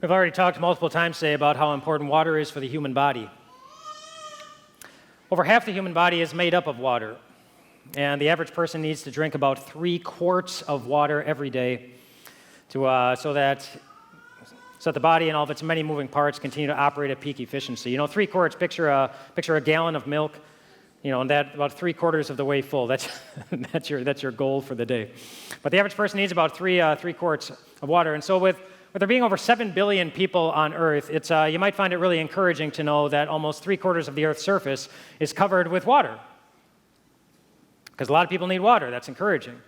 We've already talked multiple times today about how important water is for the human body. Over half the human body is made up of water, and the average person needs to drink about 3 quarts of water every day so that the body and all of its many moving parts continue to operate at peak efficiency. 3 quarts, picture a gallon of milk, and that about 3/4 of the way full. That's your goal for the day. But the average person needs about 3 quarts of water, and so with there being over 7 billion people on Earth, you might find it really encouraging to know that almost 3/4 of the Earth's surface is covered with water. Because a lot of people need water. That's encouraging.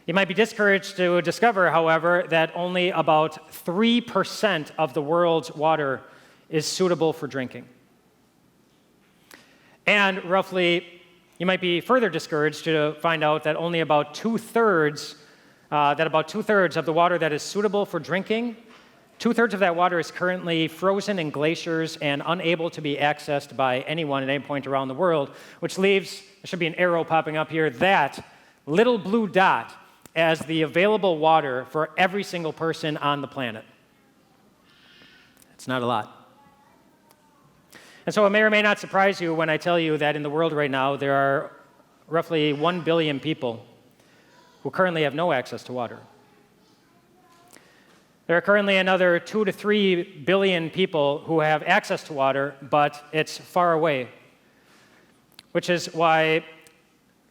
You might be discouraged to discover, however, that only about 3% of the world's water is suitable for drinking. And you might be further discouraged to find out that only about two-thirds of the water that is suitable for drinking, 2/3 of that water is currently frozen in glaciers and unable to be accessed by anyone at any point around the world, which leaves, there should be an arrow popping up here, that little blue dot as the available water for every single person on the planet. It's not a lot. And so it may or may not surprise you when I tell you that in the world right now, there are roughly 1 billion people who currently have no access to water. There are currently another 2 to 3 billion people who have access to water, but it's far away, which is why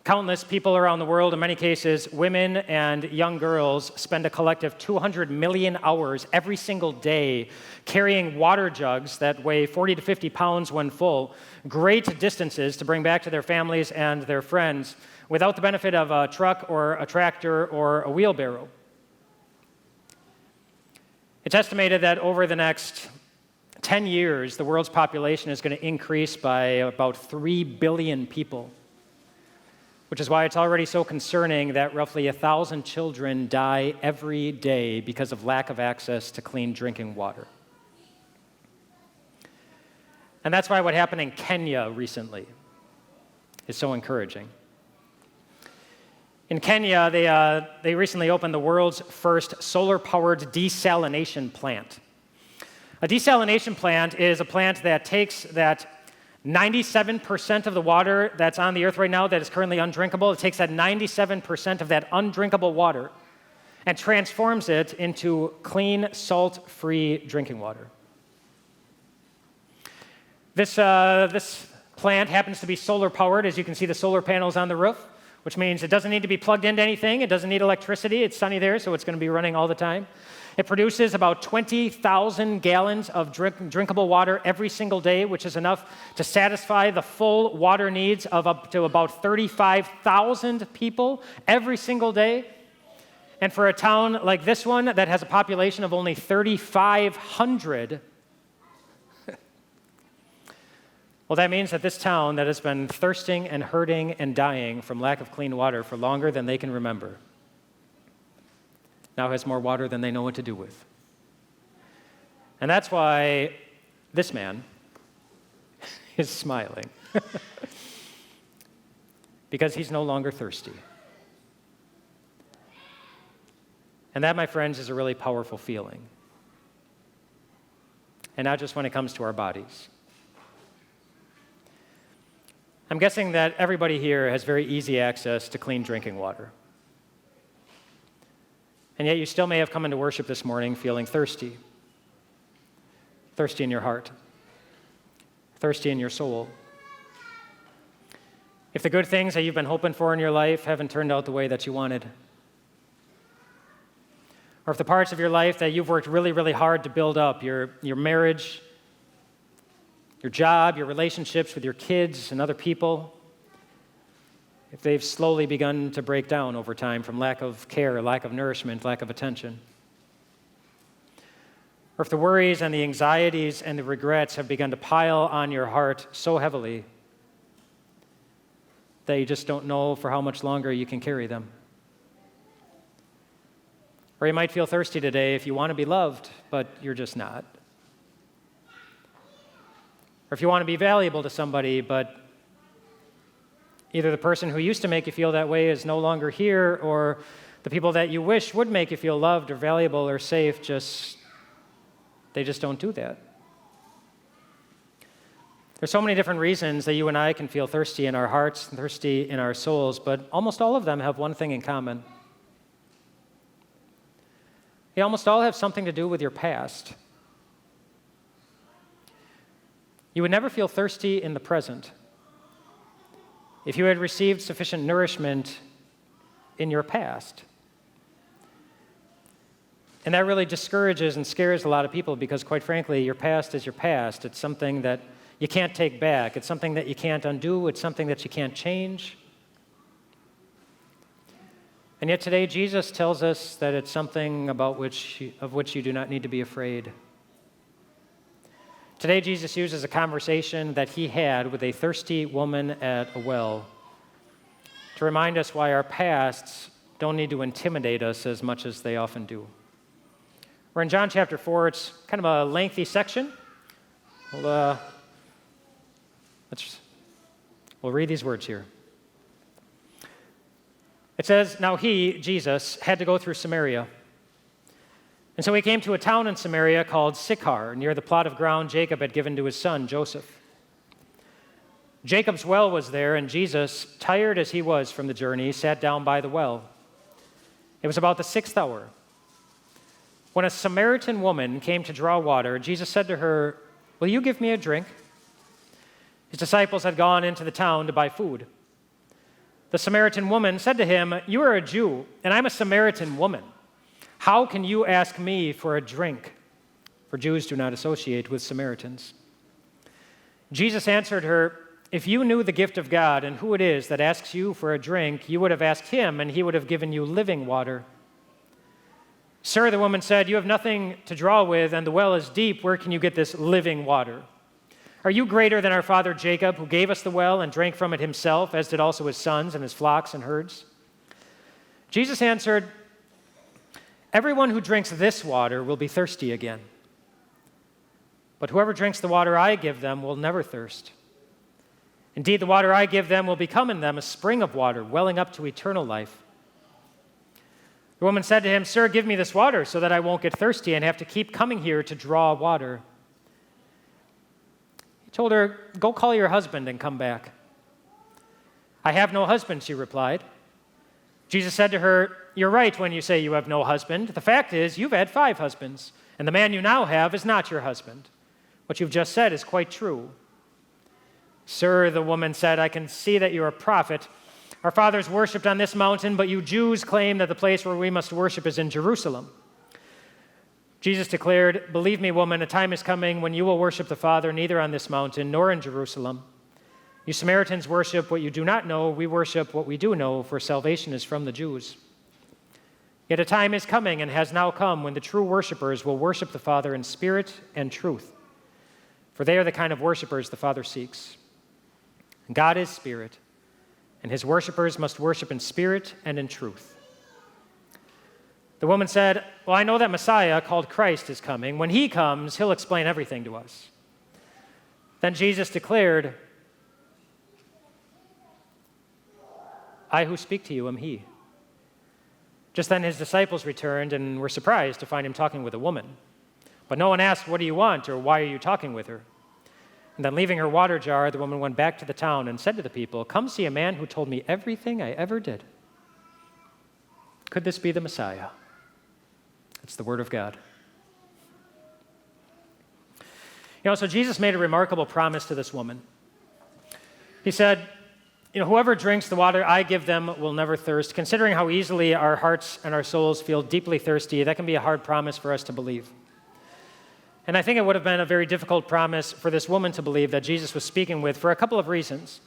countless people around the world, in many cases women and young girls, spend a collective 200 million hours every single day carrying water jugs that weigh 40 to 50 pounds when full, great distances to bring back to their families and their friends, without the benefit of a truck or a tractor or a wheelbarrow. It's estimated that over the next 10 years, the world's population is going to increase by about 3 billion people, which is why it's already so concerning that roughly 1,000 children die every day because of lack of access to clean drinking water. And that's why what happened in Kenya recently is so encouraging. In Kenya, they recently opened the world's first solar-powered desalination plant. A desalination plant is a plant that takes that 97% of the water that's on the earth right now that is currently undrinkable, it takes that 97% of that undrinkable water and transforms it into clean, salt-free drinking water. This plant happens to be solar-powered. As you can see, the solar panels on the roof, which means it doesn't need to be plugged into anything. It doesn't need electricity. It's sunny there, so it's going to be running all the time. It produces about 20,000 gallons of drinkable water every single day, which is enough to satisfy the full water needs of up to about 35,000 people every single day. And for a town like this one that has a population of only 3,500, well, that means that this town that has been thirsting and hurting and dying from lack of clean water for longer than they can remember now has more water than they know what to do with. And that's why this man is smiling. Because he's no longer thirsty. And that, my friends, is a really powerful feeling. And not just when it comes to our bodies. I'm guessing that everybody here has very easy access to clean drinking water. And yet you still may have come into worship this morning feeling thirsty. Thirsty in your heart. Thirsty in your soul. If the good things that you've been hoping for in your life haven't turned out the way that you wanted. Or if the parts of your life that you've worked really, really hard to build up, your marriage, your job, your relationships with your kids and other people, if they've slowly begun to break down over time from lack of care, lack of nourishment, lack of attention. Or if the worries and the anxieties and the regrets have begun to pile on your heart so heavily that you just don't know for how much longer you can carry them. Or you might feel thirsty today if you want to be loved, but you're just not. Or if you want to be valuable to somebody, but either the person who used to make you feel that way is no longer here, or the people that you wish would make you feel loved or valuable or safe just they just don't do that. There's so many different reasons that you and I can feel thirsty in our hearts, thirsty in our souls, but almost all of them have one thing in common. They almost all have something to do with your past. You would never feel thirsty in the present if you had received sufficient nourishment in your past. And that really discourages and scares a lot of people because, quite frankly, your past is your past. It's something that you can't take back. It's something that you can't undo. It's something that you can't change. And yet today, Jesus tells us that it's something of which you do not need to be afraid. Today, Jesus uses a conversation that he had with a thirsty woman at a well to remind us why our pasts don't need to intimidate us as much as they often do. We're in John chapter 4. It's kind of a lengthy section. We'll read these words here. It says, "Now he, Jesus, had to go through Samaria. And so he came to a town in Samaria called Sychar, near the plot of ground Jacob had given to his son, Joseph. Jacob's well was there, and Jesus, tired as he was from the journey, sat down by the well. It was about the 6th hour. When a Samaritan woman came to draw water, Jesus said to her, 'Will you give me a drink?' His disciples had gone into the town to buy food. The Samaritan woman said to him, 'You are a Jew, and I'm a Samaritan woman. How can you ask me for a drink?' For Jews do not associate with Samaritans. Jesus answered her, 'If you knew the gift of God and who it is that asks you for a drink, you would have asked him, and he would have given you living water.' 'Sir,' the woman said, 'you have nothing to draw with, and the well is deep. Where can you get this living water? Are you greater than our father Jacob, who gave us the well and drank from it himself, as did also his sons and his flocks and herds?' Jesus answered, 'Everyone who drinks this water will be thirsty again. But whoever drinks the water I give them will never thirst. Indeed, the water I give them will become in them a spring of water, welling up to eternal life.' The woman said to him, 'Sir, give me this water so that I won't get thirsty and have to keep coming here to draw water.' He told her, 'Go call your husband and come back.' 'I have no husband,' she replied. Jesus said to her, 'You're right when you say you have no husband. The fact is, you've had 5 husbands, and the man you now have is not your husband. What you've just said is quite true.' 'Sir,' the woman said, 'I can see that you're a prophet. Our fathers worshipped on this mountain, but you Jews claim that the place where we must worship is in Jerusalem.' Jesus declared, 'Believe me, woman, a time is coming when you will worship the Father neither on this mountain nor in Jerusalem. You Samaritans worship what you do not know. We worship what we do know, for salvation is from the Jews. Yet a time is coming and has now come when the true worshipers will worship the Father in spirit and truth, for they are the kind of worshipers the Father seeks. God is spirit, and his worshipers must worship in spirit and in truth.' The woman said, 'Well, I know that Messiah, called Christ, is coming. When he comes, he'll explain everything to us.' Then Jesus declared, 'I who speak to you am he.' Just then his disciples returned and were surprised to find him talking with a woman. But no one asked, 'What do you want?' or 'Why are you talking with her?' And then leaving her water jar, the woman went back to the town and said to the people, 'Come see a man who told me everything I ever did.' Could this be the Messiah?" It's the word of God. So Jesus made a remarkable promise to this woman. He said, "Whoever drinks the water I give them will never thirst." Considering how easily our hearts and our souls feel deeply thirsty, that can be a hard promise for us to believe. And I think it would have been a very difficult promise for this woman to believe that Jesus was speaking with for a couple of reasons.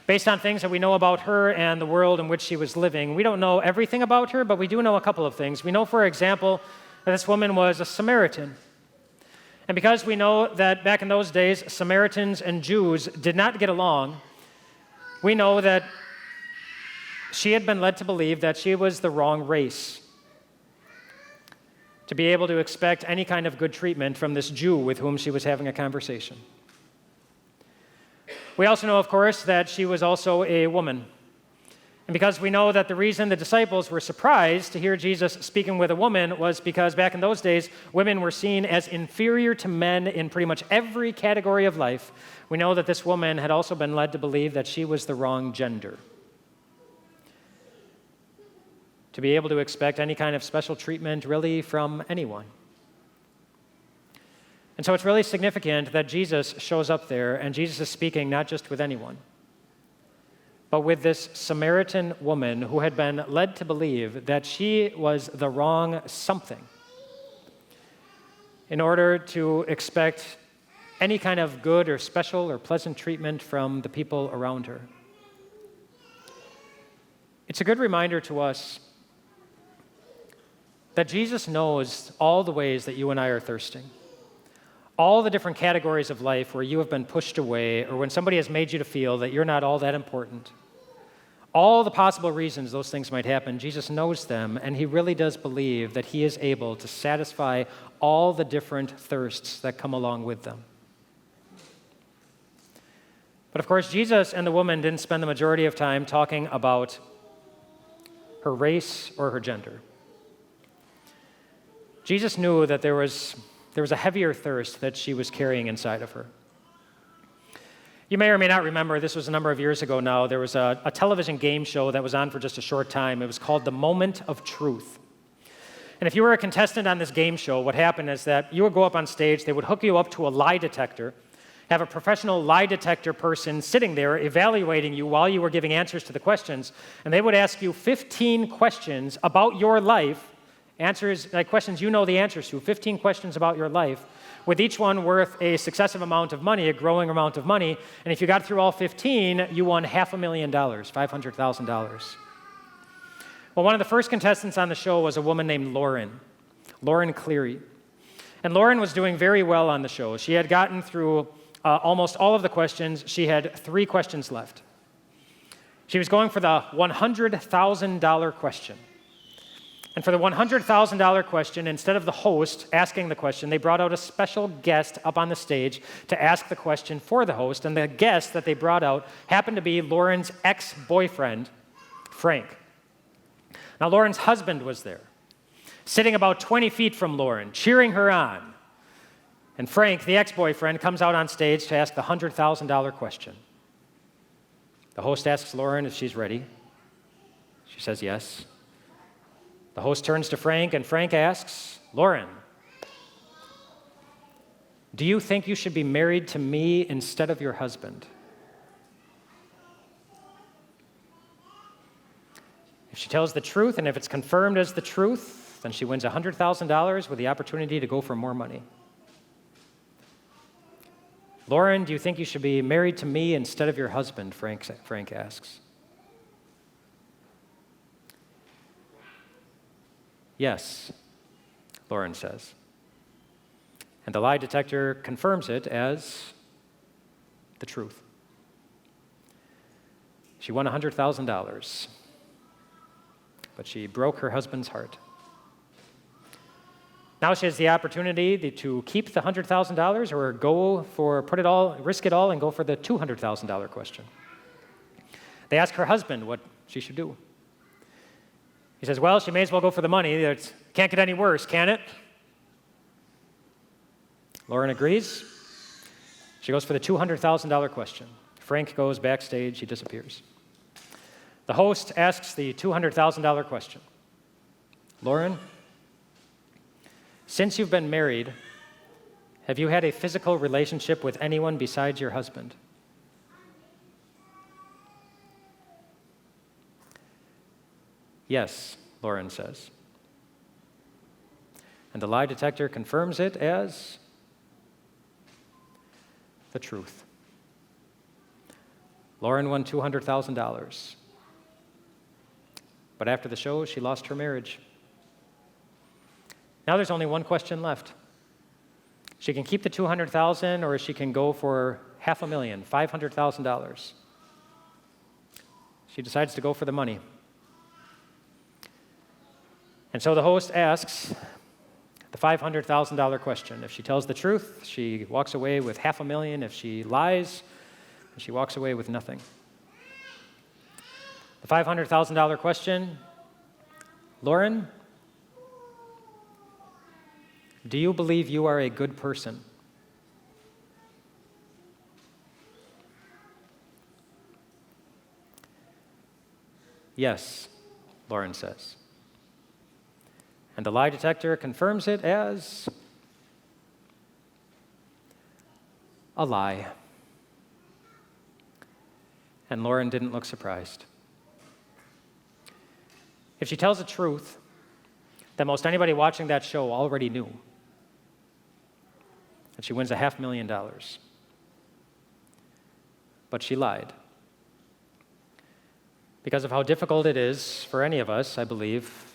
Based on things that we know about her and the world in which she was living, we don't know everything about her, but we do know a couple of things. We know, for example, that this woman was a Samaritan. And because we know that back in those days, Samaritans and Jews did not get along, we know that she had been led to believe that she was the wrong race to be able to expect any kind of good treatment from this Jew with whom she was having a conversation. We also know, of course, that she was also a woman. And because we know that the reason the disciples were surprised to hear Jesus speaking with a woman was because back in those days, women were seen as inferior to men in pretty much every category of life, we know that this woman had also been led to believe that she was the wrong gender. To be able to expect any kind of special treatment really from anyone. And so it's really significant that Jesus shows up there, and Jesus is speaking not just with anyone, but with this Samaritan woman who had been led to believe that she was the wrong something in order to expect any kind of good or special or pleasant treatment from the people around her. It's a good reminder to us that Jesus knows all the ways that you and I are thirsting, all the different categories of life where you have been pushed away or when somebody has made you to feel that you're not all that important. All the possible reasons those things might happen, Jesus knows them, and he really does believe that he is able to satisfy all the different thirsts that come along with them. But of course, Jesus and the woman didn't spend the majority of time talking about her race or her gender. Jesus knew that there was a heavier thirst that she was carrying inside of her. You may or may not remember, this was a number of years ago now, there was a television game show that was on for just a short time. It was called The Moment of Truth. And if you were a contestant on this game show, what happened is that you would go up on stage, they would hook you up to a lie detector, have a professional lie detector person sitting there evaluating you while you were giving answers to the questions, and they would ask you 15 questions about your life, answers, like questions you know the answers to, 15 questions about your life, with each one worth a successive amount of money, a growing amount of money. And if you got through all 15, you won $500,000, $500,000. Well, one of the first contestants on the show was a woman named Lauren Cleary. And Lauren was doing very well on the show. She had gotten through almost all of the questions. She had 3 questions left. She was going for the $100,000 question. And for the $100,000 question, instead of the host asking the question, they brought out a special guest up on the stage to ask the question for the host. And the guest that they brought out happened to be Lauren's ex-boyfriend, Frank. Now, Lauren's husband was there, sitting about 20 feet from Lauren, cheering her on. And Frank, the ex-boyfriend, comes out on stage to ask the $100,000 question. The host asks Lauren if she's ready. She says yes. The host turns to Frank, and Frank asks, Lauren, do you think you should be married to me instead of your husband? If she tells the truth, and if it's confirmed as the truth, then she wins $100,000 with the opportunity to go for more money. Lauren, do you think you should be married to me instead of your husband? Frank asks. Yes, Lauren says. And the lie detector confirms it as the truth. She won $100,000, but she broke her husband's heart. Now she has the opportunity to keep the $100,000 or risk it all and go for the $200,000 question. They ask her husband what she should do. He says, well, she may as well go for the money. It can't get any worse, can it? Lauren agrees. She goes for the $200,000 question. Frank goes backstage. He disappears. The host asks the $200,000 question. Lauren, since you've been married, have you had a physical relationship with anyone besides your husband? Yes, Lauren says. And the lie detector confirms it as the truth. Lauren won $200,000. But after the show, she lost her marriage. Now there's only one question left. She can keep the $200,000 or she can go for $500,000, $500,000. She decides to go for the money. And so the host asks the $500,000 question. If she tells the truth, she walks away with $500,000. If she lies, she walks away with nothing. The $500,000 question, Lauren, do you believe you are a good person? Yes, Lauren says. And the lie detector confirms it as a lie. And Lauren didn't look surprised. If she tells the truth, that most anybody watching that show already knew, that she wins $500,000. But she lied. Because of how difficult it is for any of us, I believe,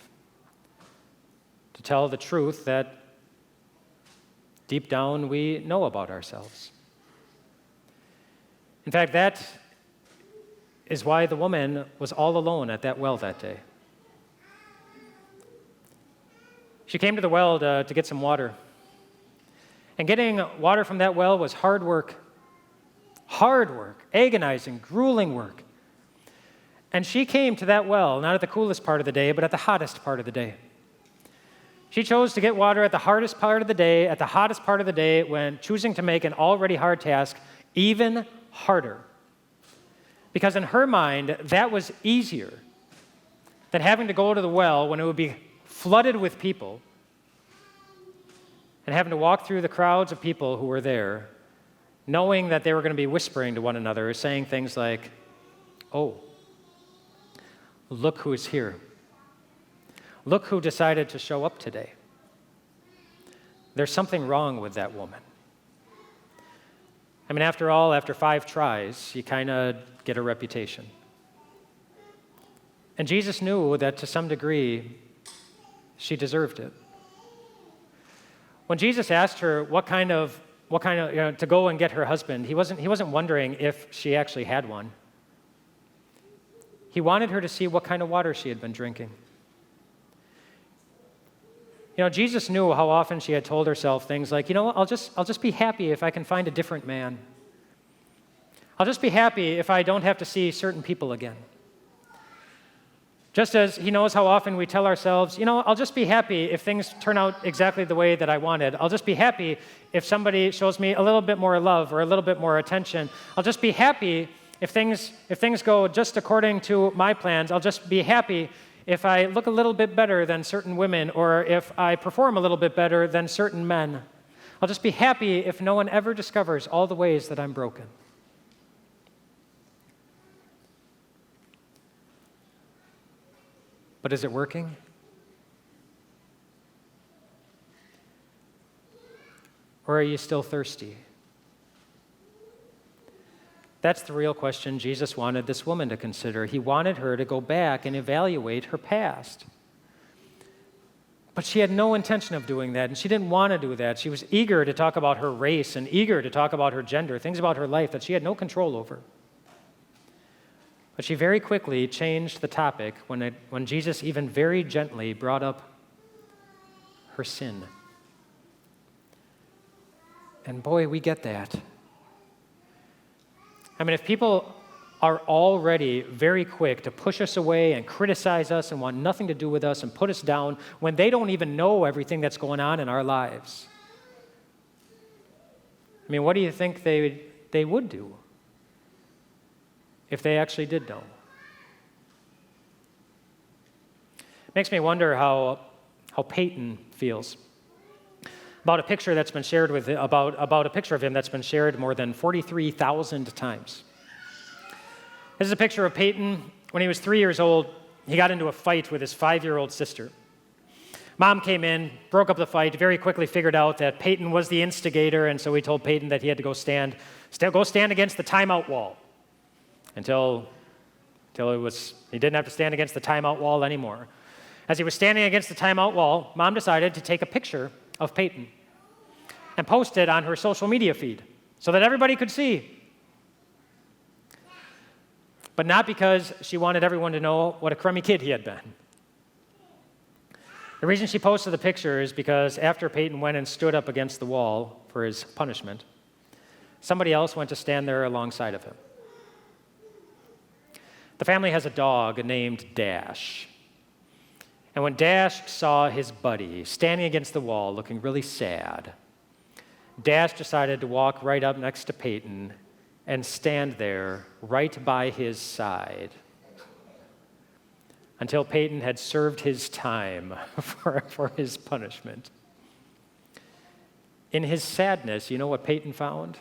to tell the truth that deep down we know about ourselves. In fact, that is why the woman was all alone at that well that day. She came to the well to get some water. And getting water from that well was hard work, agonizing, grueling work. And she came to that well, not at the coolest part of the day, but at the hottest part of the day. She chose to get water at the hardest part of the day, at the hottest part of the day, when choosing to make an already hard task even harder. Because in her mind, that was easier than having to go to the well when it would be flooded with people and having to walk through the crowds of people who were there, knowing that they were going to be whispering to one another, saying things like, "Oh, look who is here. Look who decided to show up today. There's something wrong with that woman." I mean, after all, after 5 tries, you kind of get a reputation. And Jesus knew that to some degree, she deserved it. When Jesus asked her what kind of to go and get her husband, he wasn't wondering if she actually had one. He wanted her to see what kind of water she had been drinking. Jesus knew how often she had told herself things like, I'll just be happy if I can find a different man. I'll just be happy if I don't have to see certain people again. Just as he knows how often we tell ourselves, I'll just be happy if things turn out exactly the way that I wanted. I'll just be happy if somebody shows me a little bit more love or a little bit more attention. I'll just be happy if things go just according to my plans. I'll just be happy if I look a little bit better than certain women, or if I perform a little bit better than certain men. I'll just be happy if no one ever discovers all the ways that I'm broken. But is it working? Or are you still thirsty? That's the real question Jesus wanted this woman to consider. He wanted her to go back and evaluate her past. But she had no intention of doing that, and she didn't want to do that. She was eager to talk about her race and eager to talk about her gender, things about her life that she had no control over. But she very quickly changed the topic when Jesus even very gently brought up her sin. And boy, we get that. I mean, if people are already very quick to push us away and criticize us and want nothing to do with us and put us down when they don't even know everything that's going on in our lives, I mean, what do you think they would do if they actually did know? It makes me wonder how Peyton feels about a picture that's been shared about a picture of him that's been shared more than 43,000 times. This is a picture of Peyton. When he was 3 years old, he got into a fight with his 5-year-old sister. Mom came in, broke up the fight, very quickly figured out that Peyton was the instigator, and so he told Peyton that he had to go stand against the timeout wall until he didn't have to stand against the timeout wall anymore. As he was standing against the timeout wall, Mom decided to take a picture of Peyton and post it on her social media feed so that everybody could see. But not because she wanted everyone to know what a crummy kid he had been. The reason she posted the picture is because after Peyton went and stood up against the wall for his punishment, somebody else went to stand there alongside of him. The family has a dog named Dash. And when Dash saw his buddy standing against the wall looking really sad, Dash decided to walk right up next to Peyton and stand there right by his side until Peyton had served his time for his punishment. In his sadness, you know what Peyton found?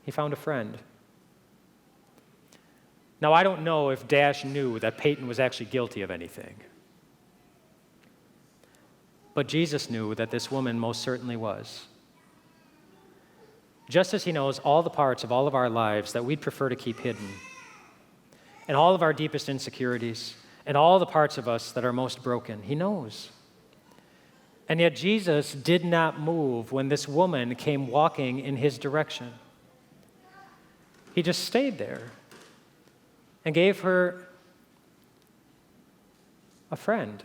He found a friend. Now, I don't know if Dash knew that Peyton was actually guilty of anything. But Jesus knew that this woman most certainly was. Just as he knows all the parts of all of our lives that we'd prefer to keep hidden, and all of our deepest insecurities, and all the parts of us that are most broken, he knows. And yet Jesus did not move when this woman came walking in his direction. He just stayed there and gave her a friend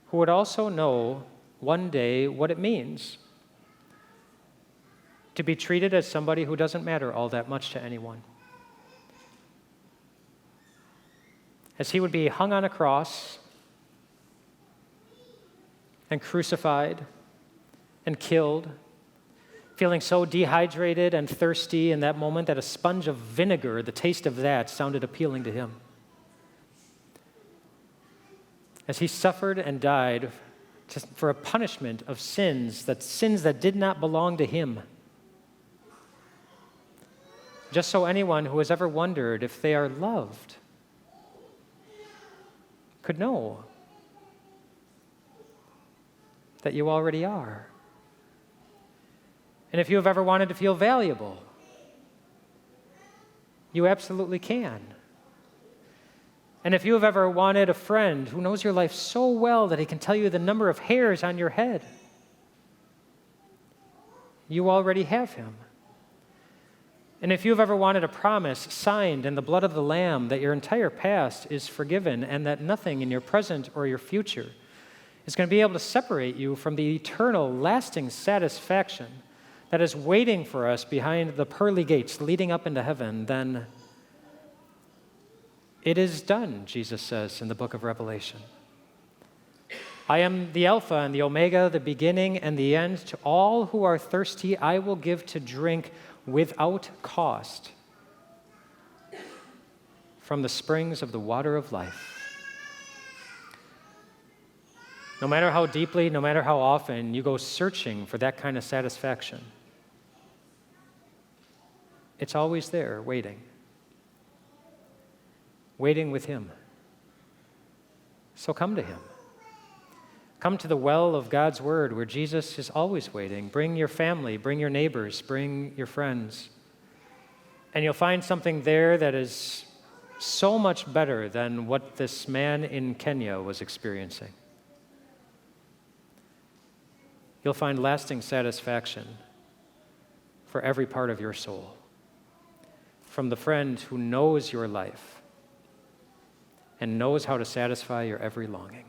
who would also know one day what it means to be treated as somebody who doesn't matter all that much to anyone. As he would be hung on a cross and crucified and killed, feeling so dehydrated and thirsty in that moment that a sponge of vinegar, the taste of that, sounded appealing to him. As he suffered and died for a punishment of sins that did not belong to him. Just so anyone who has ever wondered if they are loved could know that you already are. And if you have ever wanted to feel valuable, you absolutely can. And if you have ever wanted a friend who knows your life so well that he can tell you the number of hairs on your head, you already have him. And if you've ever wanted a promise signed in the blood of the Lamb that your entire past is forgiven and that nothing in your present or your future is going to be able to separate you from the eternal, lasting satisfaction that is waiting for us behind the pearly gates leading up into heaven, then it is done, Jesus says in the book of Revelation. I am the Alpha and the Omega, the beginning and the end. To all who are thirsty, I will give to drink without cost from the springs of the water of life. No matter how deeply, no matter how often you go searching for that kind of satisfaction, it's always there, waiting with him. So come to him. Come to the well of God's word where Jesus is always waiting. Bring your family, bring your neighbors, bring your friends. And you'll find something there that is so much better than what this man in Kenya was experiencing. You'll find lasting satisfaction for every part of your soul from the friend who knows your life and knows how to satisfy your every longing.